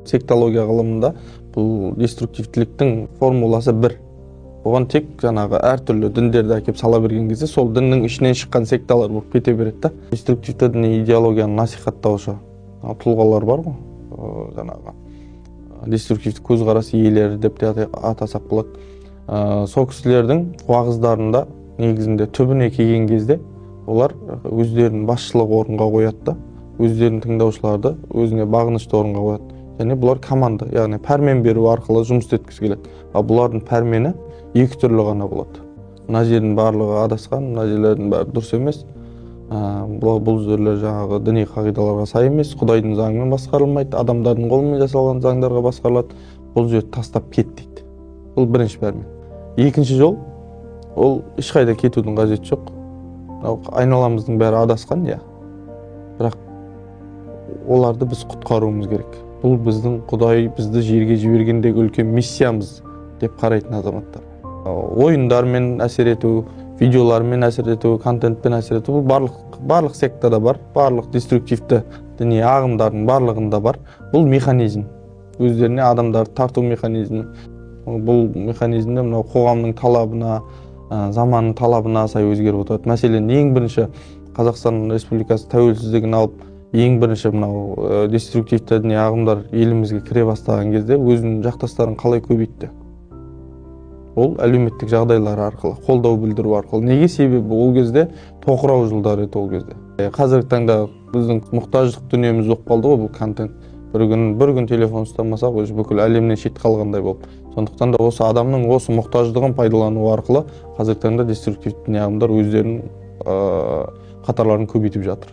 сектология ғылымында бұл деструктивтіліктің формуласы бір. Оған тек жаңағы әртүрлі діндерді әкеп сала берген кезде сол діннің ішінен шыққан секталар болып кете береді да. Деструктивті діни идеологияны насихаттаушы тұлғалар бар ғой, жаңағы деструктивті көзқарас иелері деп те атасақ болады. Сол кісілердің уағыздарында негізінде түбіне келген кезде олар өздерін басшылық орынға қояды да, өздерінің тыңдаушыларды өзіне бағынышты орынға қояды. Және бұлар команда, яғни пәрмен беру арқылы жұмыс еткісі келеді. Ал бұлардың пәрмені екі түрлі ғана болады. Мына жердің барлығы адасқан, мына жерлердің бәрі дұрыс емес. Бұл жерлер жаңағы діни қағидаларға сай емес, Құдайдың заңымен басқарылмайды, адамдардың қолымен жасалған заңдарға басқарылады. Бұл жерді тастап кет дейді. Бұл бірінші пәрмен. Екінші жол, ол ешқайда кетудің қажеті жоқ. Айналамыздың бәрі адасқан, иә. Бірақ оларды біз құтқаруымыз керек. Бұл біздің Құдай бізді жерге жібергендегі үлкен миссиямыз деп қарайтын азаматтар. Ойындармен әсер ету, видеолармен әсер ету, контентпен әсер ету, бұл барлық сектада бар, барлық деструктивті діни ағымдардың барлығында бар. Бұл механизм. Өздеріне адамдарды тарту механизмі. Бұл механизмде мынау қоғамның талабына, заманның талабына сай өзгеріп отырады. Мәселен, ең бірінші Қазақстан Республикасы тәуелсіздігін алып, ең бірінші мынау деструктивті діни ағымдар елімізге кіре бастаған кезде өзінің жақтастарын қалай көбейтті? Ол әлеуметтік жағдайлар арқылы, қолдау білдіру арқылы. Неге? Себебі ол кезде тоқырау жылдары еді ол кезде. Қазіргі таңда біздің мұқтаждық дүниеміз болып қалды ғой бұл контент. Бір күн телефон ұстамасақ, бүкіл әлемнен шет қалғандай болды. Сондықтан да осы адамның осы мұқтаждығын пайдалану арқылы қазіргі таңда деструктивті ағымдар өздерінің қатарларын көбейтіп жатыр.